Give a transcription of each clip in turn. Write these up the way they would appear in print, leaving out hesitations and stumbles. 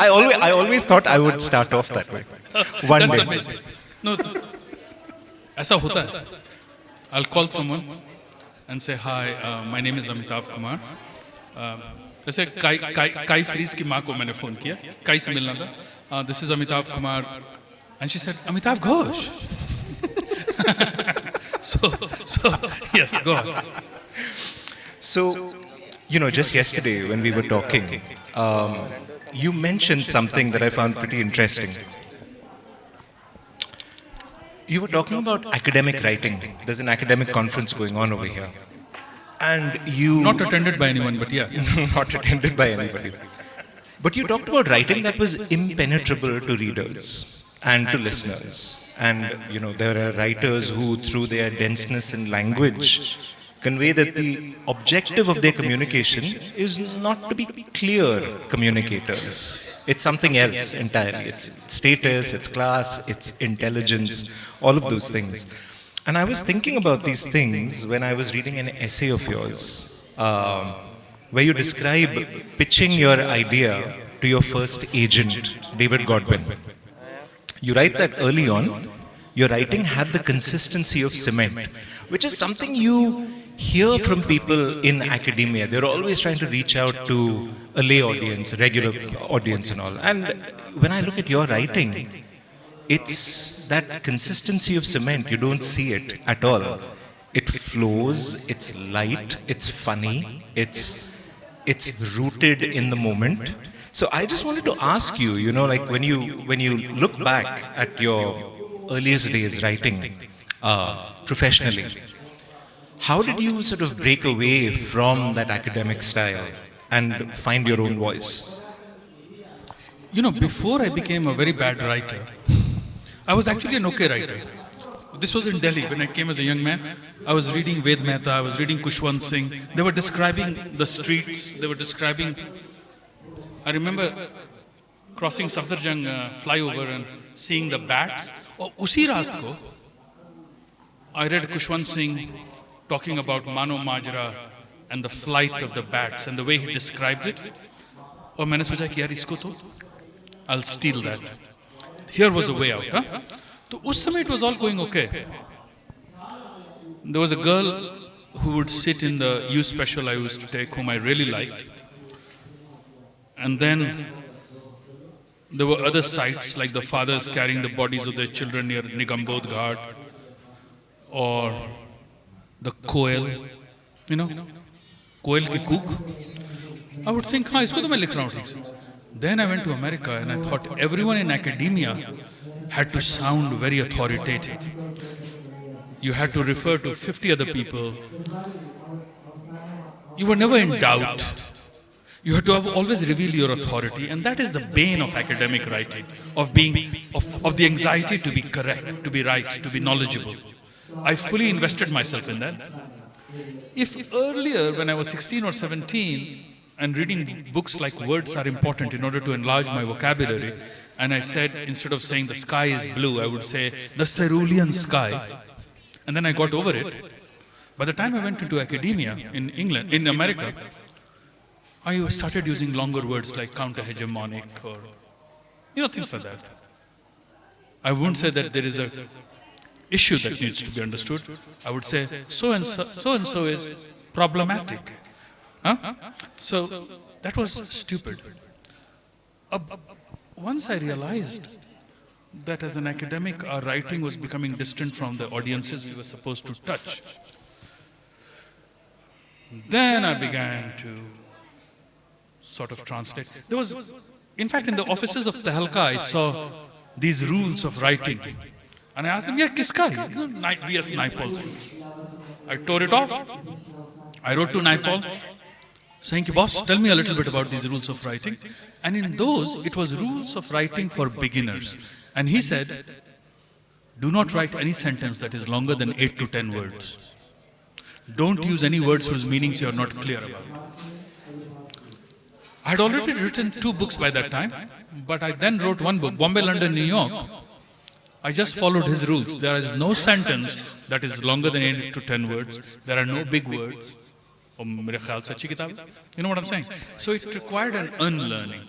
I always thought I would start off that way. One That's day. amazing. No, ऐसा होता है. I'll call someone and say, hi, my name is Amitav Kumar. जैसे काई freeze की माँ को मैंने फोन किया, काई से मिलना था. This is Amitav Kumar, and she said, Amitav Ghosh. so yes, go on. So, just yesterday when we were talking, you mentioned something that I found pretty interesting. You were talking about academic writing. There's an academic conference going on over here. And you... Not attended by anyone, but yeah. Not attended by anybody. But you talked about writing that was impenetrable to readers and to listeners. And, there are writers who, through their denseness in language, convey that the objective of their communication is not to be clear communicators. It's something else entirely. It's status, it's class, it's intelligence, all of those things. And I was thinking about these things when I was reading an essay of yours, where you describe pitching your idea to your first agent, David Godwin. You write that early on, your writing had the consistency of cement, which is something you hear from people in academia. They're always trying to reach out to a lay audience, a regular audience and all. And when I look at your writing, it's that consistency of cement. You don't see it at all. It flows, it's light, it's funny, it's rooted in the moment. So I just wanted to ask you, like when you look back at your earliest days writing professionally, how did you sort of break away from that academic style and find your own voice? Before I became a very bad writer, I was actually an okay writer. This was in Delhi when I came as a young man. I was reading Ved Mehta, I was reading Kushwant Singh. They were describing the streets, they were describing... I remember crossing Safdarjung flyover and seeing the bats. Usi raat ko, I read Kushwant Singh talking about Mano Majra and the flight of the bats and the way he described it. और मैंने सोचा कि यार इसको तो I'll steal that. Here was a way out. Huh? तो उस समय it was all going okay. There was a girl who would sit in the U special I used to take, whom I really liked. And then there were other sites like the fathers carrying the bodies of their children near Nigambodh Ghat, or the koel, koel ki cook. I would think, isko to main likh raha hu theek se. Then I went to America and I thought everyone in academia had to sound very authoritative. You had to refer to 50 other people. You were never in doubt. You had to always reveal your authority, and that is the bane of academic writing, of the anxiety to be correct, to be right, to be knowledgeable. I fully invested myself in that. If earlier, when I was 16 or 17, and reading books like Words Are Important in order to enlarge my vocabulary, and I said, instead of saying the sky is blue, I would say the cerulean sky, and then I got over it. By the time I went into academia in England, in America, I started using longer words like counter-hegemonic or, things like that. I wouldn't say that there is a issue that needs to be understood. I would say so and so is problematic. Huh? So that was stupid. Once I realized that as an academic, our writing was becoming distant from the audiences we were supposed to touch, then I began to sort of translate. There was, in fact, in the offices of Tehalka, I saw these rules of writing. And I asked them, yeah, kiska hai? V.S. Naipaul's rules. I tore it off. I wrote to Naipaul, saying, boss, tell me a little bit about these rules of writing. And in those, it was rules of writing for beginners. And he said, do not write any sentence that is longer than 8 to 10 words. Don't use any words whose meanings you are not clear about. I had already written 2 books by that time, but I then wrote 1 book, Bombay, London, New York. I just followed his rules. There is no sentence that is longer than 8 to 10 words. There are no big words. You know what I'm saying? So it required an unlearning.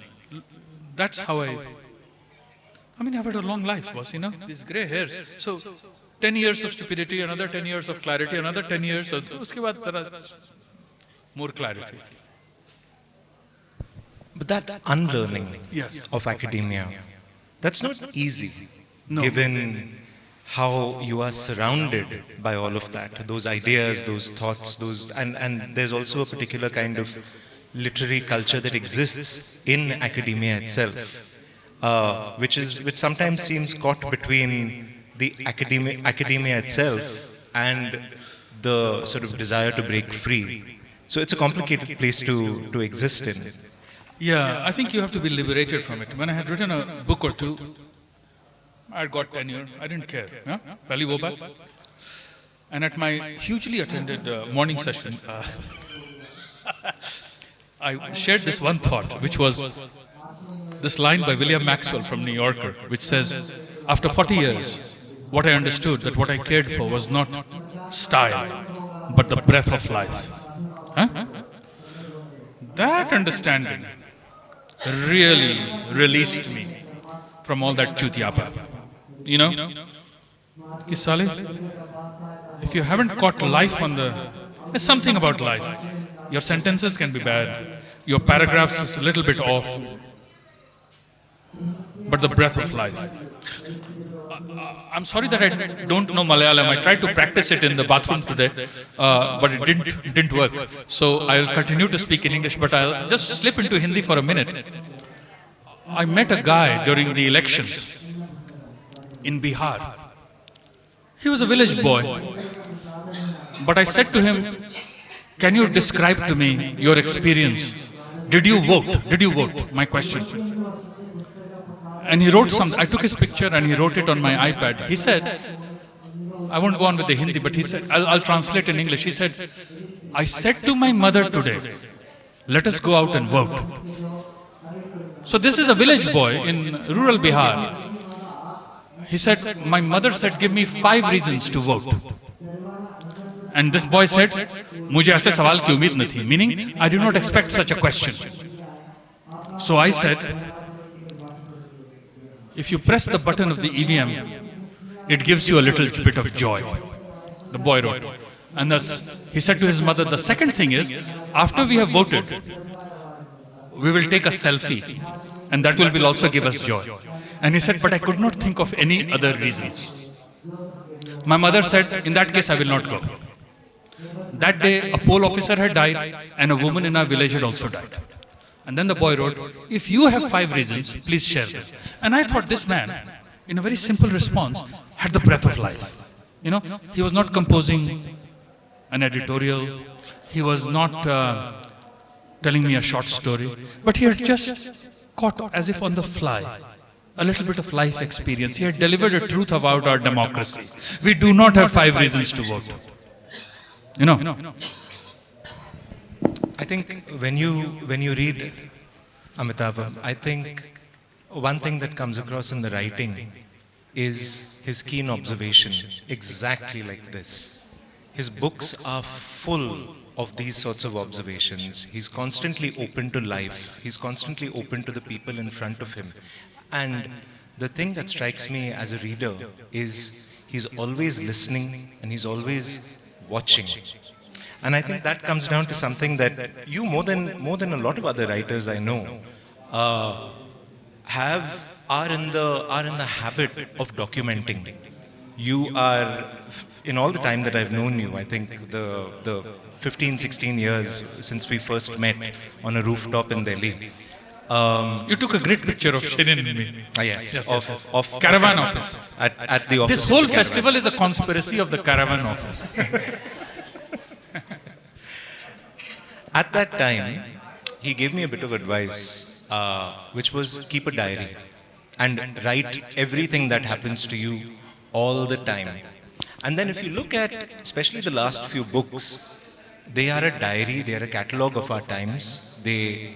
That's how I mean, I've had a long life, boss, you know, these gray hairs. So, 10 years of stupidity, another 10 years of clarity, another 10 years of, uske baad tera more clarity. But that unlearning Yes. of academia, that's not easy, No. given how you are surrounded by all of that, those ideas, those thoughts, and there's also a particular kind of literary culture that exists in academia itself, which sometimes seems caught between the academia itself and the sort of desire to break free. So it's a complicated place to exist in. Yeah, I think you have to be liberated from it. When I had written a book or two, I got tenure. I didn't care. Yeah? Pehli wo baat. And at my hugely attended morning session, I shared this one thought, which was this line by William Maxwell from New Yorker, which says, after 40 years, what I understood that what I cared for was not style, but the breath of life. Huh? That understanding really released me from all that chutiapa. You know? Ki sale, if you haven't caught life on there's something about life. Your sentences can be bad. Your paragraphs is a little bit off. But the breath of life. I'm sorry that I don't know Malayalam. I tried to practice it in the bathroom today, but it didn't work. So I'll continue to speak in English, but I'll just slip into Hindi for a minute. I met a guy during the elections in Bihar. He was a village boy. But I said to him, can you describe to me your experience? Did you vote? Did you vote? My question. And he wrote something. I took his picture and he wrote it on my iPad. He said, I won't go on with the Hindi, but he said, I'll translate in English. He said, I said to my mother today, let us go out and vote. So this is a village boy in rural Bihar. He said, my mother said, give me 5 reasons to vote. And this boy said, मुझे ऐसे सवाल की उम्मीद न थी, meaning I did not expect such a question. So I said, if you press the button of the EVM, it gives you a little bit of joy. The boy wrote. And thus, he said to his mother, the second thing is, after we have voted, we will take a selfie, and that will also give us joy. And he said, but I could not think of any other reasons. My mother said, in that case, I will not go. That day, a poll officer had died, and a woman in our village had also died. And then the boy wrote, if you have 5 reasons, please share them. And I thought this man, in a very simple response, had the breath of life. You know, he was not composing an editorial. He was not telling me a short story. But he had just caught, as if on the fly, a little bit of life experience. He had delivered a truth about our democracy. We do not have 5 reasons to vote. You know. I think when you read Amitabh, I think one thing that comes across in the writing is his keen observation, exactly like this. His books are full of these sorts of observations. He's constantly open to life. He's constantly open to the people in front of him. And the thing that strikes me as a reader is he's always listening and he's always watching. And I think that comes down to something that you, more than a lot of other writers I know, are in the habit of documenting. You are, in all the time that I've known you, I think the 15, 16 years since we first met on a rooftop in Delhi. You took a great picture of Shirin and me. Yes. Of Caravan office. At the office. This whole festival is a conspiracy of the Caravan office. At that time, he gave me a bit of advice, which was keep a diary and write everything that happens to you all the time. And then if you look at, especially the last few books, they are a diary, they are a catalogue of our times. They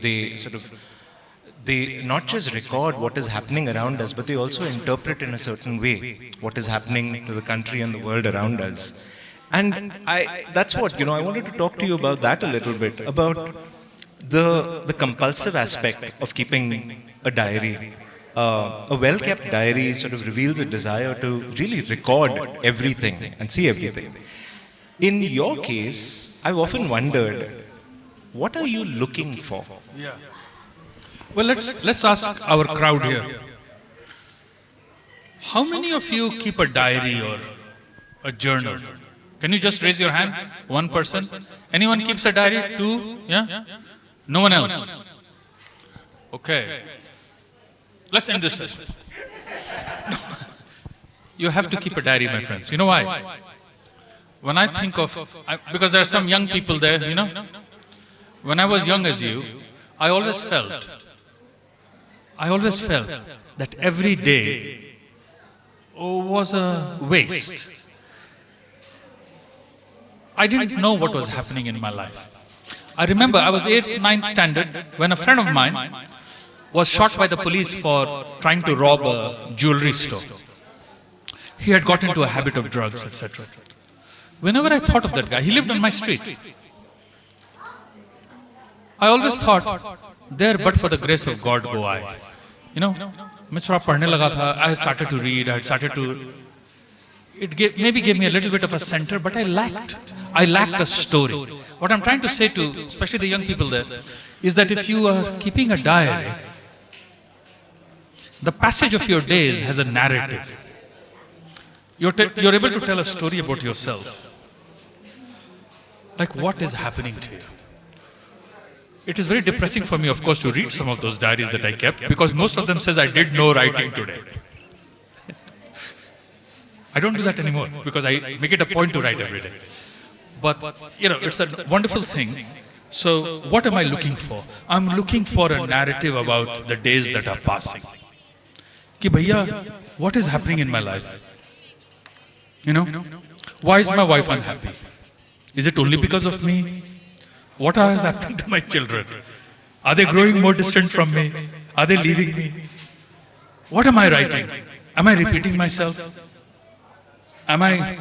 not just record what is happening around us, but they also interpret in a certain way what is happening to the country and the world around us. And that's what, I wanted to talk to you about that a little bit, about the compulsive aspect of keeping a diary. A well-kept diary sort of reveals a desire to really record everything and see everything. In your case, I've often wondered, what are you looking for? Yeah. Well, let's ask our crowd here. How many of you keep a diary or a journal? Can you just raise your hand? One person. Anyone keeps a diary? Two? Yeah? No one else? Okay. Let's end this session. You have to keep a diary, my friends. You know why? When I think of, because there are some young people there, you know. When I was young as you, I always felt that every day was a waste. I didn't know what was happening in my life. I remember I was 8th, 9th standard when a friend of mine was shot by the police for trying to rob a jewelry store. He had got into a habit of drugs, etc. Whenever I thought of that guy, he lived on my street. I always thought, there but for the grace of God go I. You know, मैं थोड़ा पढ़ने लगा था. I had started to read. I had started to. Maybe gave me a little bit of a center, but I lacked a story. What I'm trying to say to, especially the young people there, is that if you are keeping a diary, the passage of your days has a narrative. You're able to tell a story about yourself. Like what is happening to you? It is very depressing for me, of course, to read some of those diaries that I kept, because most of them says I did no writing today. I don't do that anymore because I make it a point to write every day. But, you know, it's a wonderful thing. So what am I looking for? I'm looking for a narrative about the days that are passing. Ki bhaiya, what is happening in my life? You know, why is my wife unhappy? Is it only because of me? What has happened to my children? Are they growing more distant from me? Are they leaving me? What am I writing? Am I repeating myself? Am I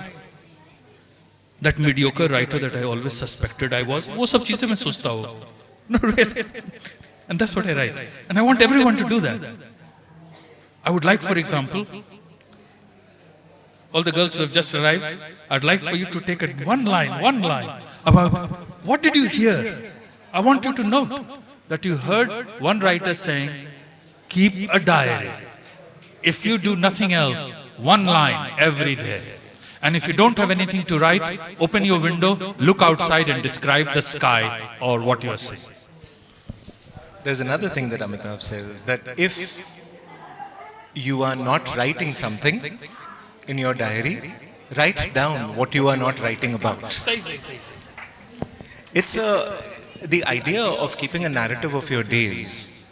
that mediocre writer that I always suspected I was? वो सब चीजें मैं सोचता हूँ. No, really. And that's what I write. And I want everyone to do that. I would like, for example, all the girls who have just arrived, I'd like for you to take one line about what did you hear? I want you to note that you heard one writer saying, keep a diary. If you do nothing else, one line every day. And if you don't have anything to write, open your window, look outside and describe the sky or what you are seeing. There's another thing that Amitabh says, is that if you are not writing something in your diary, write down what you are not writing about. It's the idea of keeping a narrative of your days.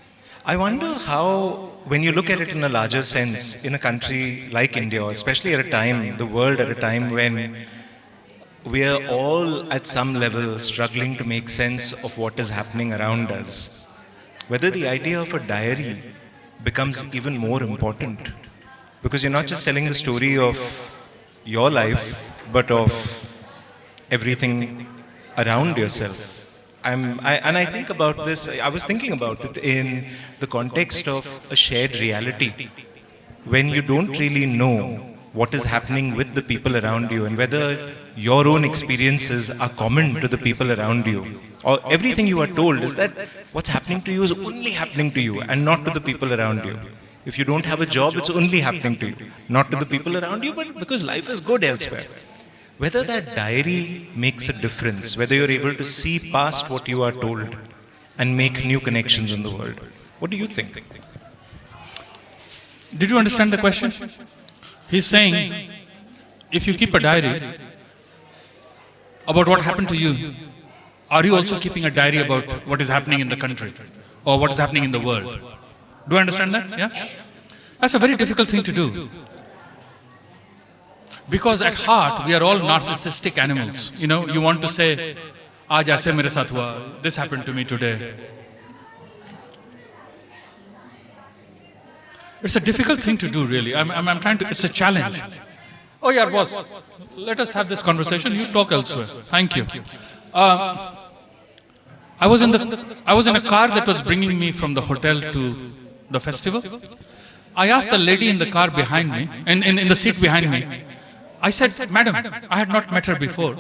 I wonder how, when you look at it in a larger sense, in a country like India, especially at a time, the world at a time when we are all at some level struggling to make sense of what is happening around us, whether the idea of a diary becomes even more important. Because you're not just telling the story of your life, but of everything around yourself. And I think about this, I was thinking about it in the context of a shared reality. When you don't really know what is happening with the people around you and whether your own experiences are common to the people around you. Or everything you are told is that what's happening to you is only happening to you and not to the people around you. If you don't have a job, it's only happening to you, not to the people around you, but because life is good elsewhere. Whether that diary makes a difference, whether you're able to see past what you are told and make new connections in the world. What do you think? Did you understand the question? He's saying, if you keep a diary about what happened to you, are you also keeping a diary about what is happening in the country or what is happening in the world? Do I understand that? Yeah? That's a very difficult thing to do. Because at heart, we are all narcissistic animals. You know, you want to say, Aaj aise mere saath hua, this happened to me today. It's a difficult thing to do, really. I'm trying to, it's a challenge. Oh yeah, boss, let us have this conversation. You talk elsewhere. Thank you. I was in a car that was bringing me from the hotel to the festival. I asked the lady in the car behind me, in the seat behind me, I said, "Madam," I had not met her before.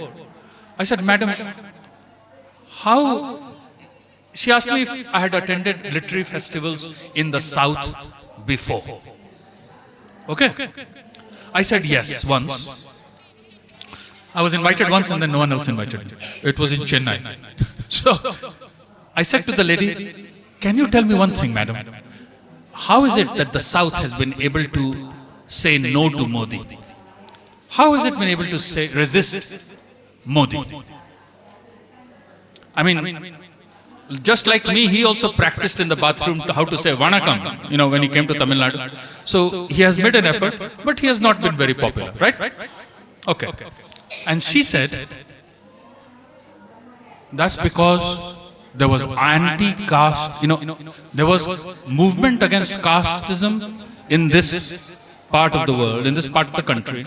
I said, "Madam, how?" She asked me if I had attended literary festivals in the South before. Okay? I said yes, once. I was invited once and then no one else invited me. It was in Chennai. So I said to the lady, "Can you tell me one thing, madam? How is it that the South has been able to say no to Modi? How has it been able to resist Modi?" I mean, just like me, he also practiced in the bathroom how to say Vanakkam, when he came to Tamil Nadu. So he has made an effort, but he has not been very popular, right? Okay. And she said, "That's because there was anti-caste, there was movement against casteism in this part of the world, in this part of the country,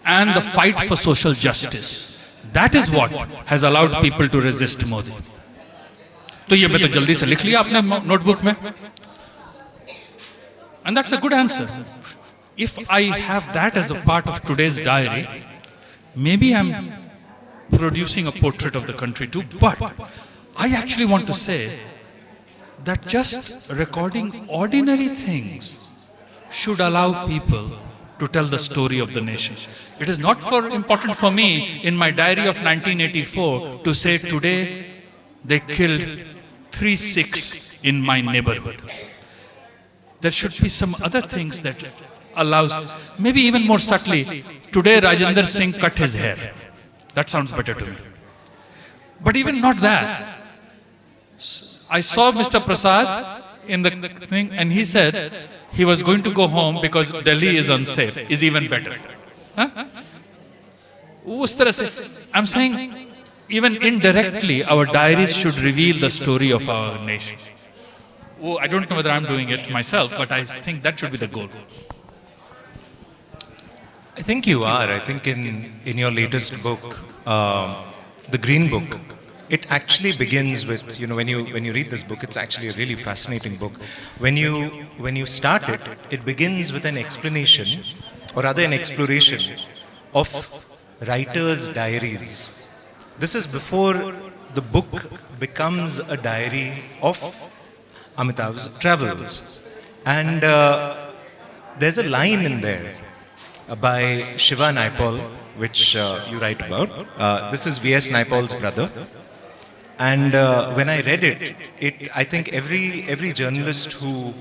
and the fight for social justice. That is what has allowed people to resist Modi." तो ये मैं तो जल्दी से लिख लिया अपने notebook में. And that's a good answer. If I have that as a part of today's diary, maybe I'm producing a portrait of the country too. But I actually want to say that just recording ordinary things should allow people to tell the story of the nation. It is not important for me in my diary of 1984 to say today they killed 3 Sikhs in my neighborhood. There should be some other things that allows, maybe even more subtly, today Rajendra Singh cut his hair. That sounds better to me. But even not that. I saw Mr. Prasad in the thing and he said he was going to go home because Delhi is unsafe, is even better. Huh? I'm saying even indirectly our diaries should reveal the story of our nation. Oh, I don't know whether I'm doing it myself, but I think that should be the goal. I think you are. I think in your latest book, The Green Book, it actually begins with, when you read this book, it's actually a really fascinating book. When you start it, it begins with an explanation, or rather an exploration of writers' diaries. This is before the book becomes a diary of Amitabh's travels. And there's a line in there by Shiva Naipaul, which you write about. This is V.S. Naipaul's brother. And when I read it, I think every journalist who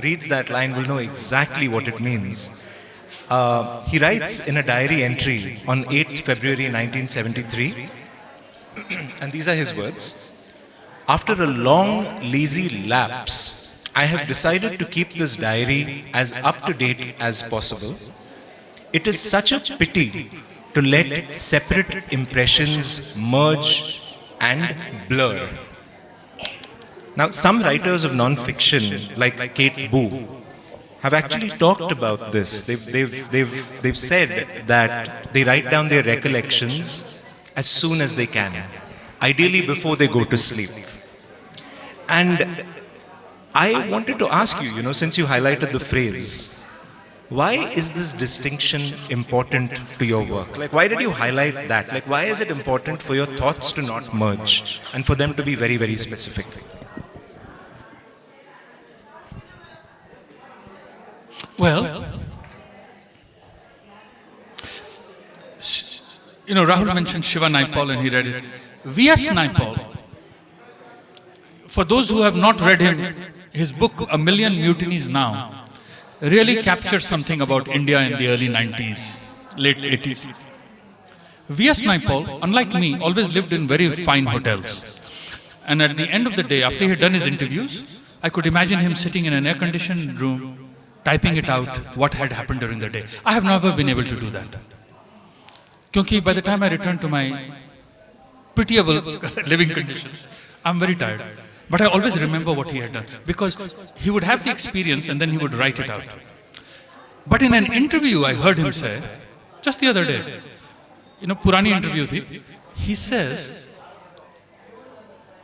reads that line will know exactly what it means. He writes in a diary entry on 8th February 1973, and these are his words: "After a long, lazy lapse, I have decided to keep this diary as up-to-date as possible. It is such a pity to let separate impressions merge and blur." Now, some writers of non-fiction, like Kate Boo, have actually talked about this. They've said that they write down their recollections as soon as they can, ideally before they go to sleep. And I wanted to ask you, since you highlighted the phrase, why is this distinction important to your work? Like, why did you highlight that? Like, why is it important for your thoughts to not merge and for them to be very, very specific? Well, Rahul mentioned Shiva Naipaul and he read it. V.S. Naipaul, for those who have not read him, his book, A Million Mutinies Now, really captures something about India in the early 90s, late 80s. V.S. Naipaul, unlike me, always lived in very fine hotels. And at the end of the day, after he had done his interviews, I could imagine him sitting in an air-conditioned room, typing it out, what had happened during the day. I have never been able to do that. Because by the time I returned to my pitiable living conditions, I'm very tired. But I always remember what he had done, because he would have the experience and then he would write it out. But in an interview, I heard him say, just the other day, Purani interview thi, he says,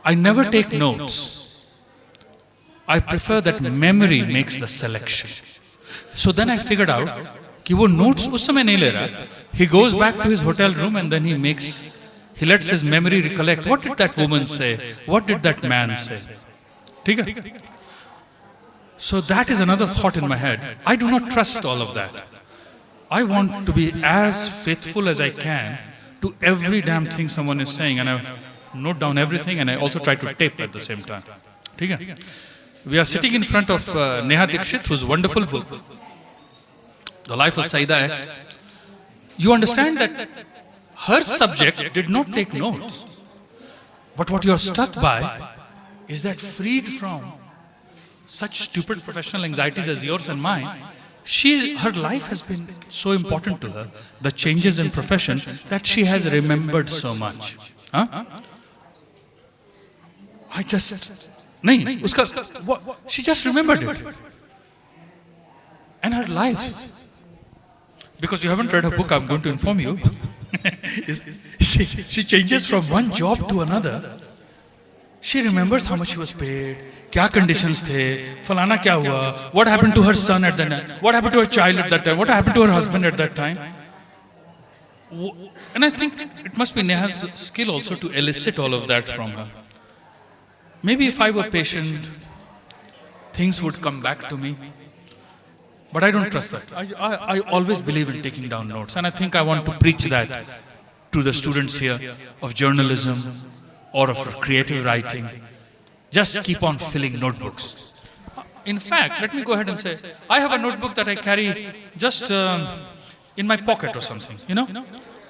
"I never take notes. I prefer that memory makes the selection. So then I figured out कि वो notes उस समय नहीं ले रहा. He goes back to his hotel room and then he lets his memory recollect. What did that woman say? What did that man say? ठीक है? So that is another thought in my head. I do not trust all of that. I want to be as faithful as I can to every damn thing someone is saying, and I note down everything, and I also try to tape at the same time. ठीक है? We are sitting in front of Neha Dikshit, whose wonderful book, The Life of Saida X. You understand that her subject did not take notes. But what you are struck by is that freed from such stupid professional anxieties as yours and mine, her life has been so important to her, the changes in profession, that she has remembered so much. Huh? She just remembered it. And her life, because you haven't read her book, I'm going to inform you, she changes from one job to another. She remembers how much she was paid, क्या conditions थे, फलाना क्या हुआ, what happened to her son at that time, what happened to her child at that time, what happened to her husband at that time. And I think it must be Neha's skill also to elicit all of that from her. Maybe if I were patient, things would come back to me. But I don't trust that. I always believe in taking down notes. And I think I want to preach that to the students here of journalism or of creative writing. Just keep on filling notebooks. In fact, let me go ahead and say, I have a notebook that I carry just in my pocket or something, you know.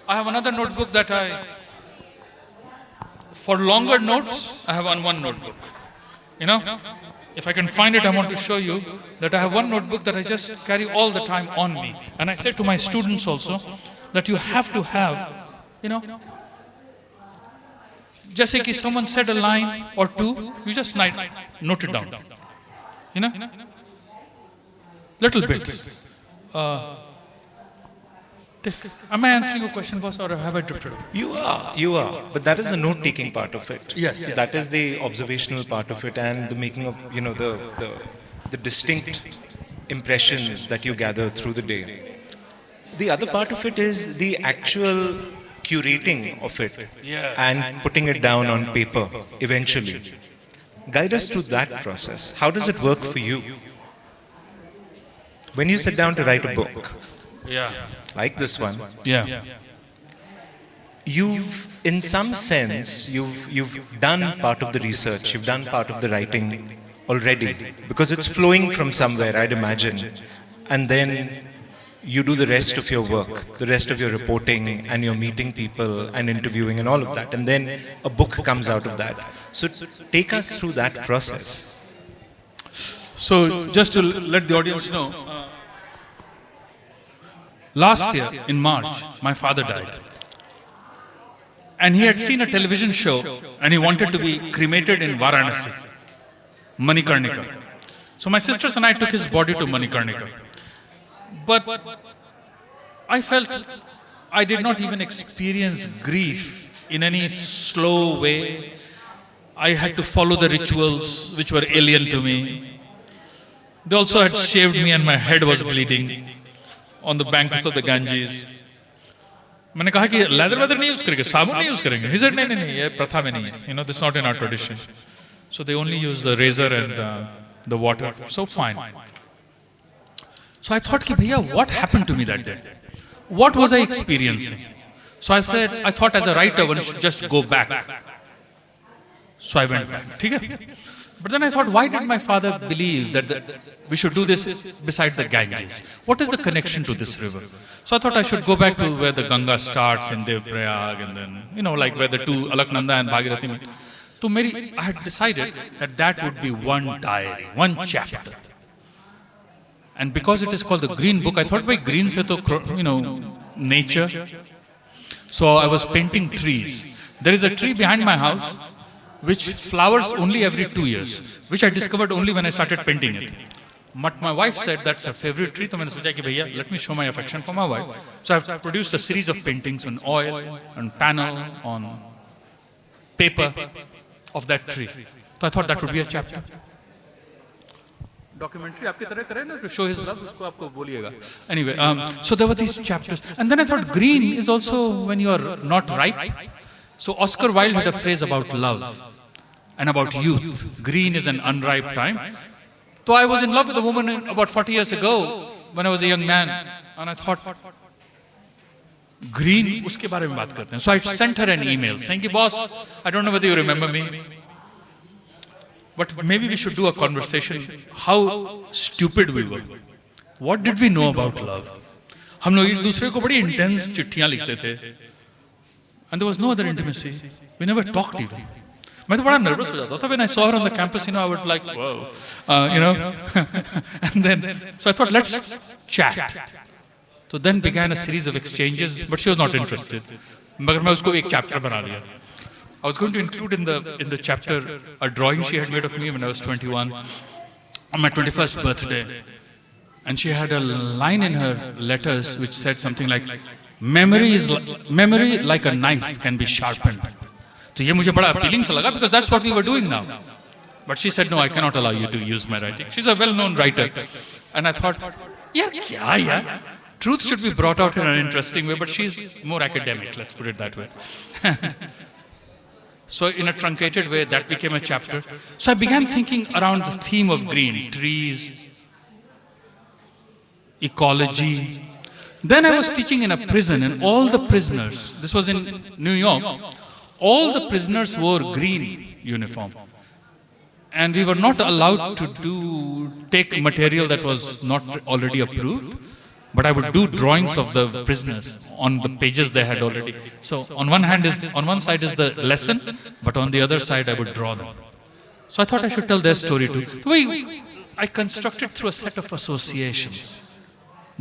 I have another notebook that for longer notes, I have one notebook. You know, if I can find it, I want to show you that I have one notebook that I just carry all the time on me. And I say to my students also that you have to have, you know, just like if someone said a line or two, you just note it down. You know, little bits. Am I answering your question, boss, or have I drifted off? You are. But that is the note-taking part of it. Yes. That is the observational part of it, and the making of, you know, the distinct impressions that you gather through the day. The other part of it is the actual curating of it and putting it down on paper eventually. Guide us through that process. How does it work for you? When you sit down to write a book, like this one, you've, in some sense, you've done part of the research, you've done part of the writing already, because it's flowing from somewhere, I'd imagine, and then you do the rest of your work, the rest of your reporting, and you're meeting people and interviewing and all of that, and then a book comes out of that. So take us through that process. So just to let the audience know, last year in March, my father died. And he had seen a television show and he wanted to be cremated in Varanasi, Manikarnika. So my sisters and I took his body to Manikarnika. But I felt I did not even experience grief in any slow way. I had to follow the rituals which were alien to me. They also had shaved me and my head was bleeding on the banks of the Ganges. मैंने कहा कि leather नहीं use करेंगे, साबुन नहीं use करेंगे. He said नहीं, ये प्रथा में नहीं है. You know, this is not in our tradition. So they only use the razor and the water. So fine. So I thought, ki, bhaiya, what happened to me that day? What was I experiencing? So I thought as a writer, one should just go back. So I went back. But then I thought, why did my father believe that we should do this beside the Ganges? What is the connection to this river? So I thought I should go back to where the Ganga starts in Devprayag, and then, you know, like where the two Alaknanda and Bhagirathi meet. So I had decided that would be one diary, one chapter. And because it is called the Green Book, I thought by green se to, you know, nature. So I was painting trees. There is a tree behind my house which flowers only every 2 years, which I discovered only when I started painting it. But my wife said that's her favorite tree, so I thought, bhaiya, let me show my affection for my wife. So I've produced a series of paintings on oil, on panel, on paper of that tree. So I thought that would be a chapter. documentary आपकी तरह करे ना, to show his love, उसको आपको बोलिएगा. Anyway, so there were these chapters, and then I thought green is also when you are not ripe. So Oscar Wilde had a phrase about love and about youth. Green is an unripe time. So I was in love with a woman about 40 years ago when I was a young man, and I thought green उसके बारे में बात करते हैं. So I sent her an email saying कि boss, I don't know whether you remember me, but maybe we should do a conversation how stupid we were. What did we know about love? हम लोग एक दूसरे को बड़ी intense चिट्ठियां लिखते थे, and there was no other intimacy. We never talked even. मैं तो बड़ा nervous हो जाता था when I saw her on the campus. You know, I was like, whoa, you know. And then, so I thought, let's chat. So then began a series of exchanges, but she was not interested. मगर मैं उसको एक chapter बना लिया. I was going to include in the chapter a drawing she had made of me when I was 21 on my 21st birthday, and she had a line in her letters which said something like, memory like a knife can be sharpened. तो ये मुझे बड़ा appealing सा लगा, because that's what we were doing now. But she said, no, I cannot allow you to use my writing. She's a well-known writer. And I thought, yeah, truth should be brought out in an interesting way, but she's more academic, let's put it that way. So in a truncated way, that became a chapter. So I began thinking around the theme of green, trees, ecology. Then I was teaching in a prison, and all the prisoners, this was in New York, all the prisoners wore green uniform. And we were not allowed to take material that was not already approved, but I would do drawings of the prisoners on the pages they had already. So on one side is the lesson, but on the other side I would draw them. So I thought I should tell their story too. The way I constructed through a set of associations.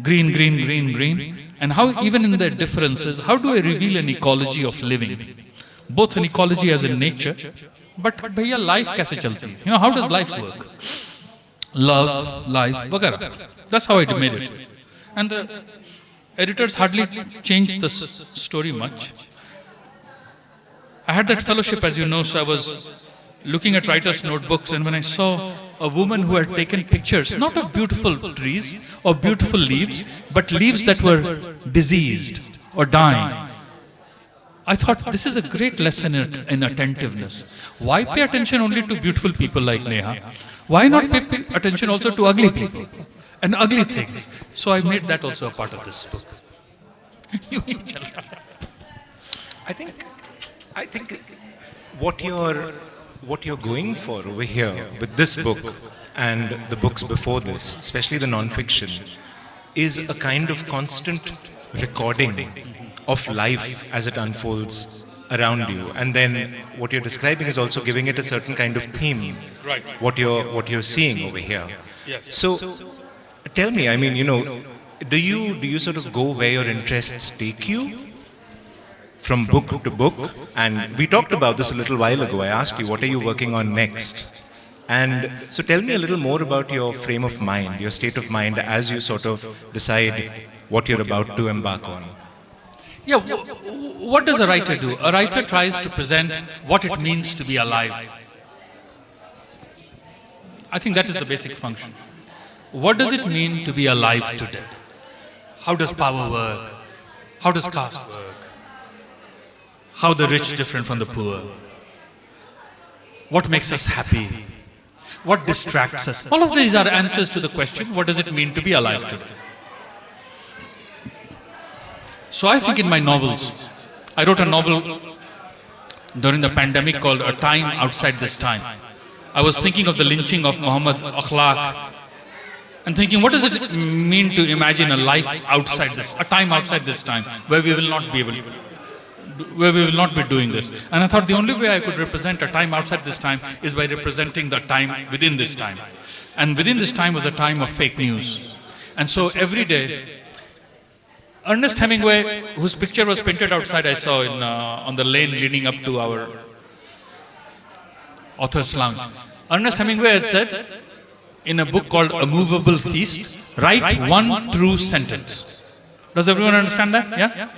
Green, green, green, green. And how even in their differences, how do I reveal an ecology of living? Both an ecology as in nature, but bhaiya life kaise chalti hai? You know, how does life work? Love, life, vagara. That's how I made it. And the editors hardly changed the story much. I had that fellowship, as you know, so I was looking at writers' notebooks, and when I saw a woman who had taken pictures, not of beautiful trees or beautiful leaves, but leaves that were diseased or dying, I thought, this is a great lesson in attentiveness. Why pay attention only to beautiful people like Neha? Why not pay attention also to ugly people and ugly things? So I made that also a part of this book. I think what you're going for over here with this book and the books before this, especially the non-fiction, is a kind of constant recording of life as it unfolds around you. And then what you're describing is also giving it a certain kind of theme, Right. what you're seeing over here. Yes. So tell me, I mean, you know, do you sort of go where your interests take you? From book to book? And we talked about this a little while ago. I asked you, what are you working on next? And so tell me a little more about your frame of mind, your state of mind as you sort of decide what you're about to embark on. Yeah, what does a writer do? A writer tries to present what it means to be alive. I think that is the basic function. What does it mean to be alive today? How does power work? How does caste work? How the rich different from the poor? What makes us happy? What distracts us? All of these are answers to the question, what does it mean to be alive today? So I think in my novels, I wrote a novel during the pandemic called A Time Outside This Time. I was thinking of the lynching of Muhammad Akhlaq and thinking, what does it mean to imagine a life outside this, a time outside this time, where we will not be doing this. And I thought the only way I could represent a time outside this time is by representing the time within this time. And within this time was a time of fake news. And so every day, Ernest Hemingway, whose picture was painted outside, I saw on the lane leading up to our author's lounge. Ernest Hemingway had said, in a book called A Movable Feast, write one true sentence. Does everyone understand that? Yeah?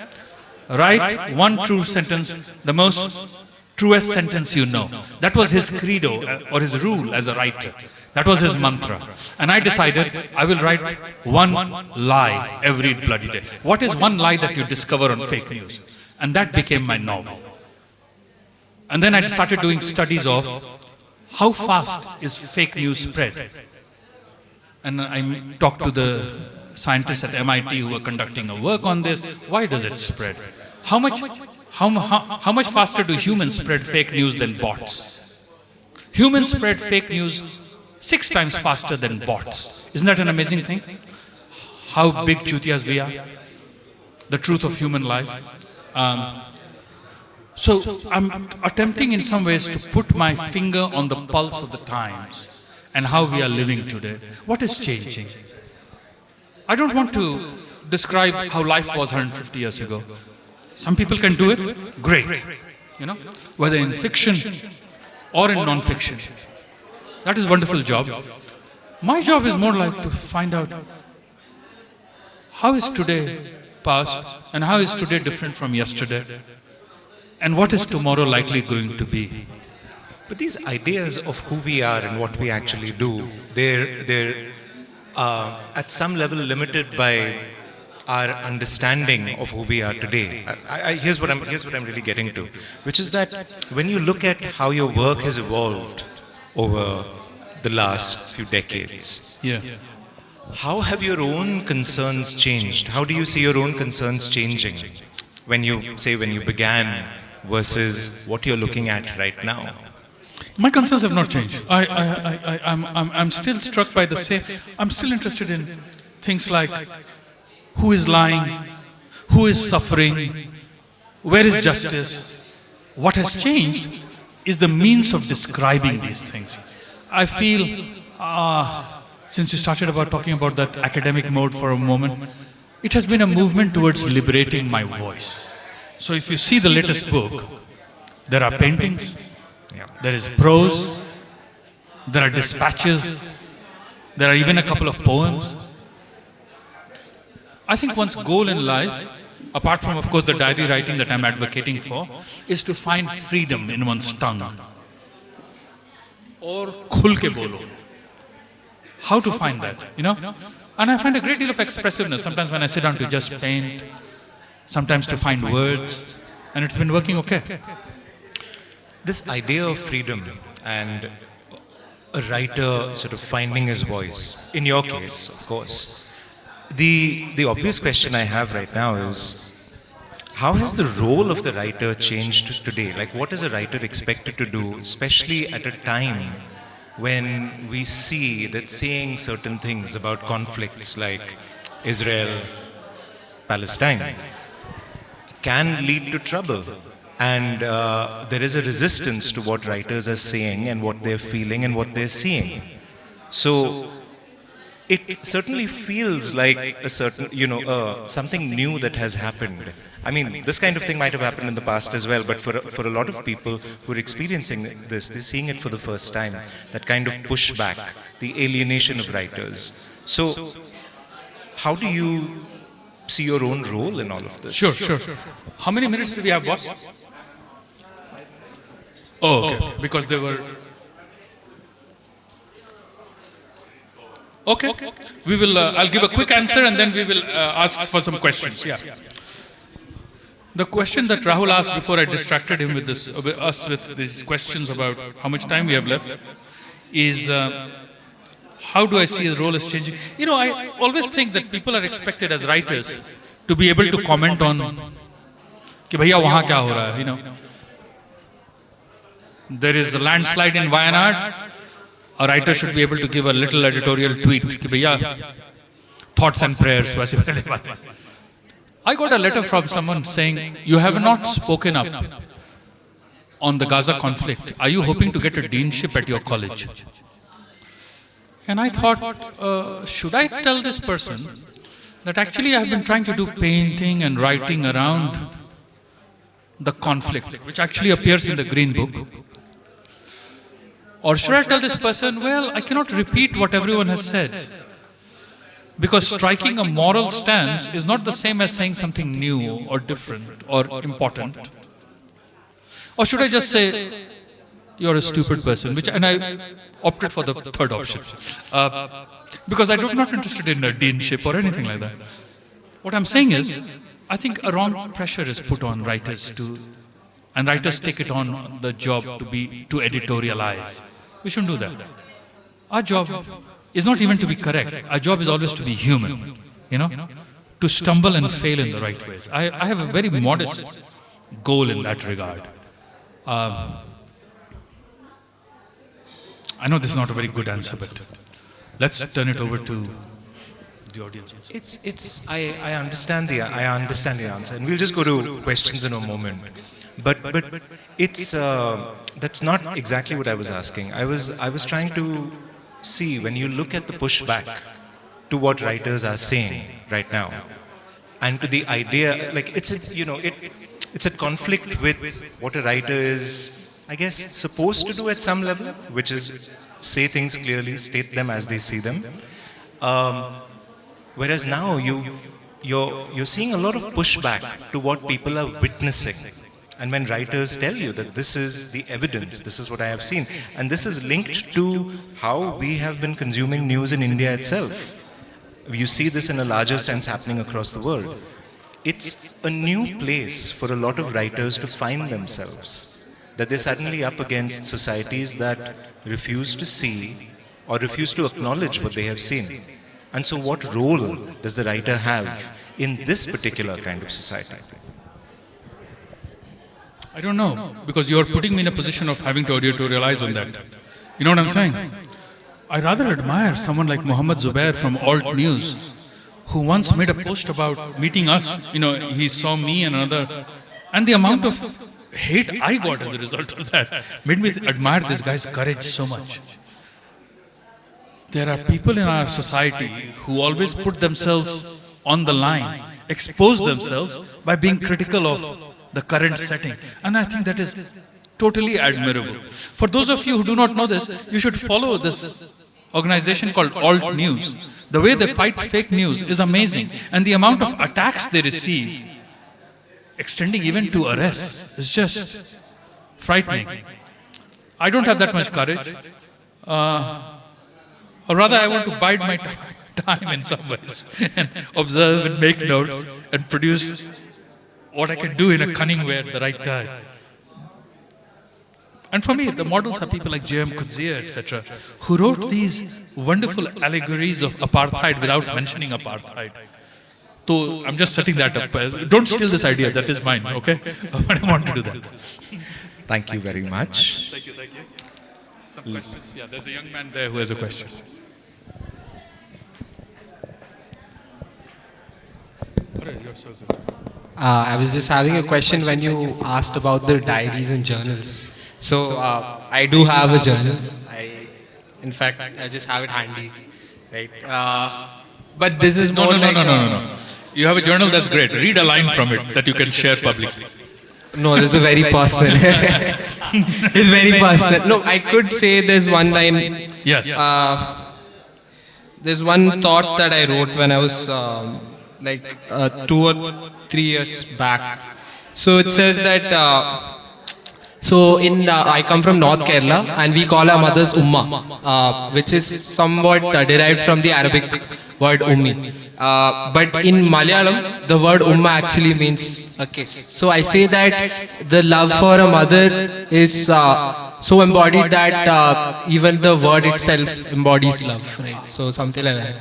Write one true sentence, the most truest sentence you know. That was his credo or his rule as a writer. That was his mantra. And I decided I will write one lie every bloody day. What is one lie that you discover on fake news? And that became my novel. And then I started doing studies of how fast is fake news spread. And I talked to the scientists at MIT who are conducting a work on this. Why does it spread? How much faster do humans spread fake news than bots? Humans spread fake news 6 times faster than bots. Isn't that an amazing thing? How big chutias we are. The truth of human life. So I'm attempting in some ways to put my finger on the pulse of the times and how we are living today. What is changing? I don't want to describe how life was 150 years ago. Some people can do it, great. You know, whether in fiction or in non-fiction. That is a wonderful job. My job is more like to find out how is today past and how is today different from yesterday and what is tomorrow likely going to be. But these ideas of who we are and what we actually do, they're at some level limited by our understanding of who we are today. Here's what I'm really getting to, which is that when you look at how your work has evolved over the last few decades, how have your own concerns changed? How do you see your own concerns changing when you began versus what you're looking at right now? My concerns have not changed. I'm still struck by the same. I'm still interested in things like who is lying, who is suffering, where is justice. What has changed is the means of describing these things. I feel, since you started about talking about that academic mode for a moment, it has been a movement towards liberating my voice. So if you see the latest book, there are paintings, there is prose, there are dispatches, there are even a couple of poems. I think one's goal in life, apart from of course the diary writing that I'm advocating for, is to find freedom in one's tongue. Or khul ke bolo. How to find that, you know? And I find a great deal of expressiveness sometimes when I sit down to just paint, sometimes to find words, and it's been working okay. This idea of freedom and a writer sort of finding his voice, in your case, of course, the obvious question I have right now is, how has the role of the writer changed today? Like, what is a writer expected to do, especially at a time when we see that saying certain things about conflicts like Israel, Palestine, can lead to trouble? And there is a resistance to what writers are saying and what they're feeling and what they're seeing. So it certainly feels like a certain, something new that has happened. I mean, this kind of thing might have happened in the past as well, but for a lot of people who are experiencing this, they're seeing it for the first time, that kind of pushback, the alienation of writers. So how do you see your own role in all of this? Sure. How many minutes do we have, boss? Oh, okay. Because they were... Okay. We will. I'll give a quick answer and then we will ask for some questions. Yeah. The question that Rahul asked before I distracted him with with these questions about how much time we have left is how do I see his role as changing? You know, I always think that people are expected as writers to be able to comment on कि भैया वहाँ क्या हो रहा है, you know. There is a landslide in Wayanad. A writer should be able to give a little editorial tweet कि भैया thoughts and prayers. I got a letter from someone saying, you have not spoken up on the Gaza conflict. Are you hoping to get a deanship at your college? And I thought, should I tell this person that actually I have been trying to do painting and writing around the conflict, which actually appears in the Green Book? Or should I tell this person, well, I cannot repeat what everyone has said, because striking a moral stance is not the same as saying something new or different or important. Or should I just say, you're a stupid person, and I opted for the third option. Because I'm not interested in a deanship or anything like that. What I'm saying is, I think a wrong pressure is put on writers and writers take it on the job to editorialize. We shouldn't do that. Our job is not even to be correct. Our job is always to be human, to stumble and fail in the right ways. I have a very modest goal in that regard. I know this is not a very good answer, but let's turn it over to the audience. I understand the answer, and we'll just go to questions in a moment. But it's that's not exactly what I was asking. I was trying to see, when you look at the pushback to what writers are saying right now, and to the idea, like it's a conflict with what a writer is, I guess, supposed to do at some level, which is say things clearly, state them as they see them. Whereas now you're seeing a lot of pushback to what people are witnessing. And when writers tell you that this is the evidence, this is what I have seen, and this is linked to how we have been consuming news in India itself. You see this in a larger sense happening across the world. It's a new place for a lot of writers to find themselves, that they're suddenly up against societies that refuse to see or refuse to acknowledge what they have seen. And so what role does the writer have in this particular kind of society? I don't know, because you're putting me in a position of having to editorialize on that. You know what I'm saying? I rather admire someone like Mohammed Zubair from Alt News, who once made a post about meeting us. He saw me and another, and the amount of hate I got as a result of that made me admire this guy's courage so much. There are people in our society who always put themselves on the line, expose themselves by being critical of the current setting. And I think that is totally admirable. For those of you who do not know this, you should follow this organization called Alt News. The way they fight fake news is amazing. And the amount of attacks they receive, extending even to arrests, is just frightening. I don't have that much courage. Or rather, I want to bide my time in some ways and observe and make notes and produce what I can do in a cunning way at the right time. And for me, the models are people like J.M. Coetzee, etc., who wrote these wonderful allegories of apartheid without mentioning apartheid. So I'm just setting that up. Don't steal this idea, that is mine, okay? But I want to do that. Thank you very much. Thank you. Some questions? Yeah, there's a young man there who has a question. You're so good. I was just having a question when you asked about the diaries and journals. So I do have a journal. In fact, I just have it handy, right? But this is more like No. You have a journal, that's great. Read a line from it that you can share publicly. No, this is very personal. It's very personal. No, I could say there's one line. Yes. There's one thought that I wrote when I was 2 or 3 years back. So it says that, I come from North Kerala and we call our mothers Umma, which is somewhat derived from the Arabic word Ummi. But in Malayalam, the word Umma actually means a kiss. So I say that the love for a mother is so embodied that even the word itself embodies love, right? So something like that.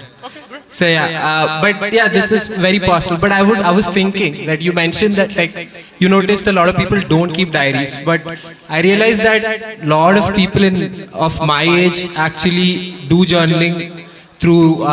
So this is very personal. But I was thinking that you mentioned that you noticed a lot of people don't keep diaries, but I realized that a lot of people of my age actually do journaling through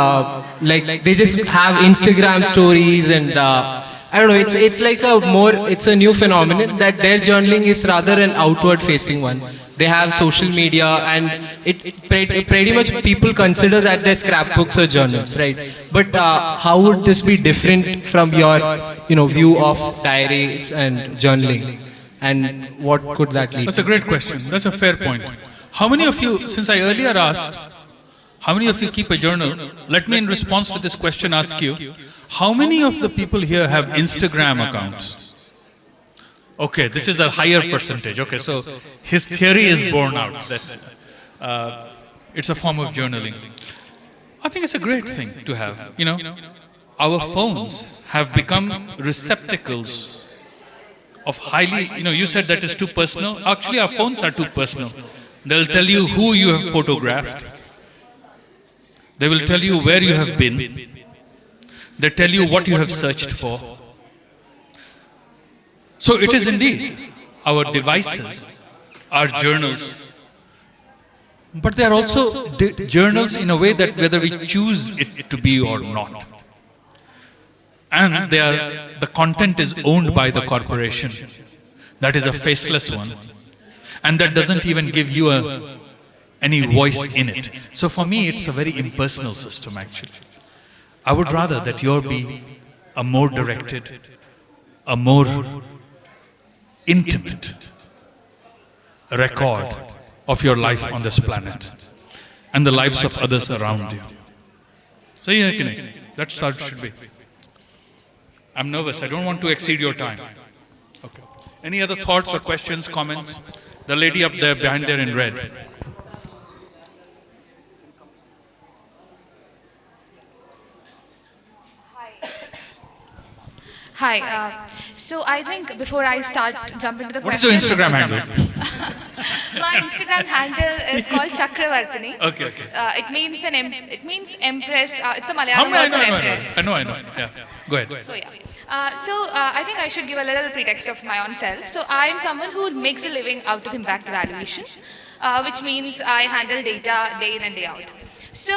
they just have Instagram stories and I don't know. It's like it's a new phenomenon that their journaling is rather an outward facing one. They have social media and it pretty much people consider that they're scrapbooks or journals, right? But how would this be different from your view of diaries and journaling? And what could that lead to? That's a great question. That's a fair point. How many of you, since I earlier asked, how many of you keep a journal? Let me in response to this question ask you, how many of the people here have Instagram accounts? Okay, this is a higher percentage. Okay, so his theory is borne out that it's a form of journaling. I think it's a great thing to have. You know, our phones have become receptacles of highly, you said that is too personal. Actually, our phones are too personal. They'll tell you who you have photographed. They will tell you where you have been. They tell you what you have searched for. So it is indeed our devices, our journals. But they are also journals in a way that whether we choose it to be or not. And the content is owned by the corporation. That is a faceless one. And that doesn't even give you any voice in it. So for me, it's a very impersonal system actually. I would rather that yours be a more directed, a more intimate record of your life on this planet and the lives of others around you. So yeah, that's how it should be. I'm nervous. I don't want to exceed your time. Okay. Any other thoughts or questions, comments? The lady up there, behind there in red. Hi. So I think before I start jumping into the What is your questions, Instagram handle? my Instagram handle is called Chakravartini. Okay. It means empress. It's the How Malayalam many? word for empress. I know. Yeah. Go ahead. So yeah. I think I should give a little pretext of my own self. So I am someone who makes a living out of impact evaluation, which means I handle data day in and day out. So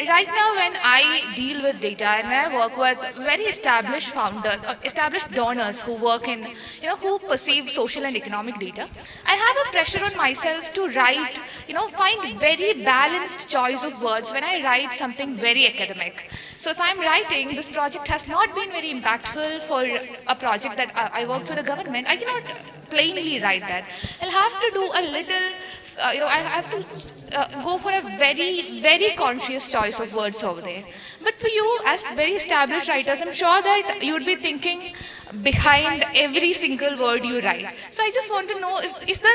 right now when I deal with data and when I work with very established founders, established donors who work in, who perceive social and economic data, I have a pressure on myself to write, find very balanced choice of words when I write something very academic. So if I'm writing, this project has not been very impactful for a project that I worked with the government, I cannot plainly write that. I'll have to do a little, I have to go for a very, very conscious choice of words over there. But for you, as very established writers, I'm sure that you would be thinking behind every single word you write. So I just want to know, is there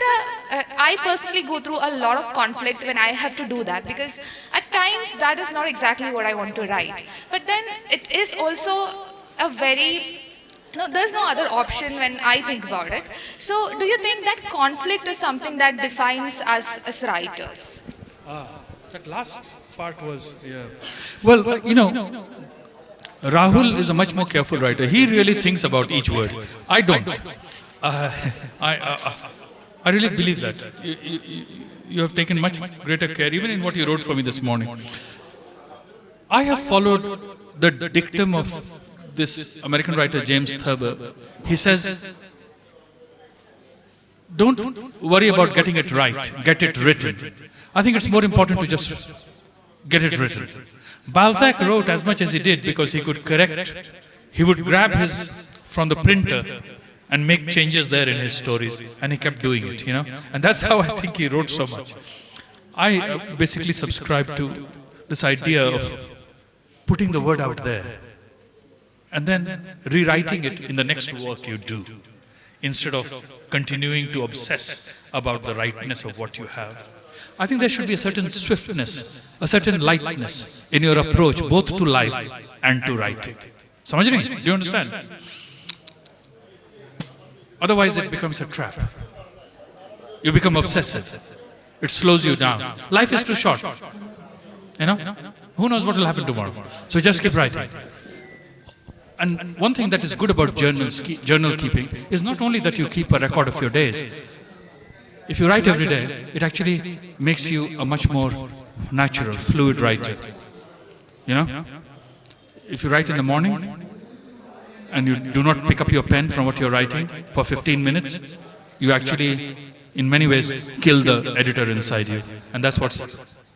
I personally go through a lot of conflict when I have to do that, because at times that is not exactly what I want to write. But then it is also a very, there's no other option when I think about it. So do you think that conflict is something that defines us as writers? That last part was, yeah. Well, Rahul is a much more careful writer. He really thinks about each word. I don't. I really believe that. You have taken much greater care, even in what you wrote for me this morning. I have followed the dictum of this American writer, James Thurber. He says, don't worry about getting it right, get it written. I think it's more important to just get it written. Balzac wrote as much as he did because he could correct. He would grab his from the printer and make changes there in his stories, and he kept doing it, And that's how I think he wrote so much. I basically subscribe to this idea of putting the word out there and then rewriting it in the next work you do, instead of continuing to obsess about the rightness of what you have. I think there should be a certain swiftness, a certain lightness in your approach, both to life and to writing. Samajh rahe hain? Do you understand? Otherwise it becomes a trap. You become obsessive. It slows you down. Life is too short. Who knows what will happen tomorrow? So just keep writing. And one thing that is good about journal keeping is not only that you keep a record of your days. If you write every day, it actually makes you a much more natural, fluid writer. If you write in the morning and you do not pick up your pen from what you're writing for 15 minutes, you actually, in many ways, kill the editor inside you. And that's what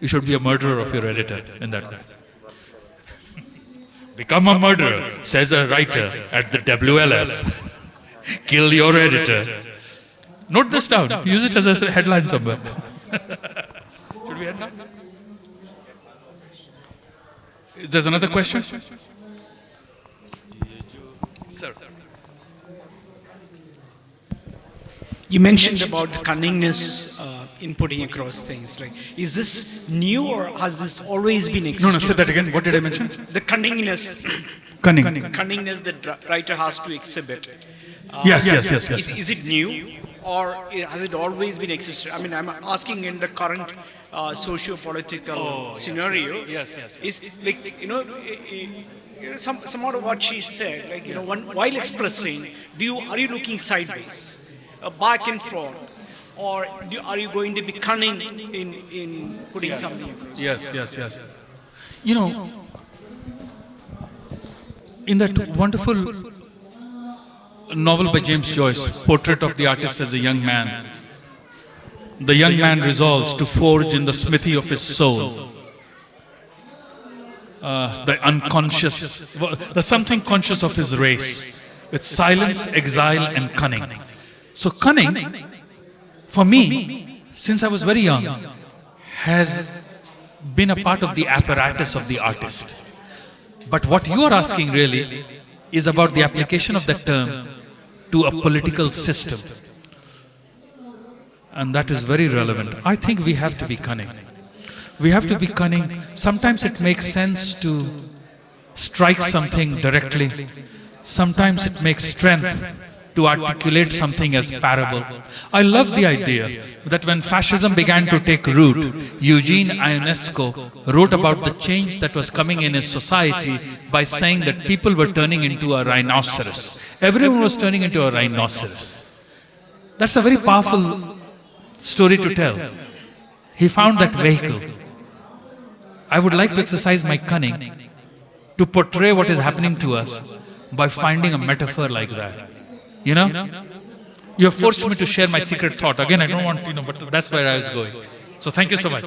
you should be, a murderer of your editor in that way. Become a murderer, says a writer at the WLF. Kill your editor. Note this down. Use it as a headline somewhere. Should we head now? There's another question? Sir. You mentioned about the cunningness in putting across things. Like, is this new or has this always been No, existing? no, say that again. What did I mention? The cunningness, Cunning. cunningness that writer has to exhibit. Yes, yes, yes, yes. Is it new or has it always been existed? I mean, I'm asking in the current socio-political scenario. Yes, yes. Is like, somewhat of what she said, like, while expressing, are you looking sideways, back and forth, or are you going to be cunning in putting something across? Yes, yes, yes. You know, in that wonderful novel by James Joyce, Portrait of the Artist as a Young Man, the young man resolves to forge in the smithy of his soul the unconscious, the something conscious of his race, with silence, exile, and cunning. So cunning, for me, since I was very young, has been a part of the apparatus of the artist. But what you are asking really is about the application of that term to a political system. And that is very relevant. I think we have to be cunning. We have to be cunning. Sometimes it makes sense to strike something directly. Sometimes it makes strength to articulate something as parable. I love the idea that when fascism began to take root, Eugene Ionesco wrote about the change that was coming in his society by saying that people were turning into a rhinoceros. Everyone was turning into a rhinoceros. That's a very powerful story to tell. He found that vehicle. I would like to exercise my cunning to portray what is happening to us by finding a metaphor like that. You know? You have forced me to share my secret thought. Again, I don't want, but that's where I was going. So thank you so much.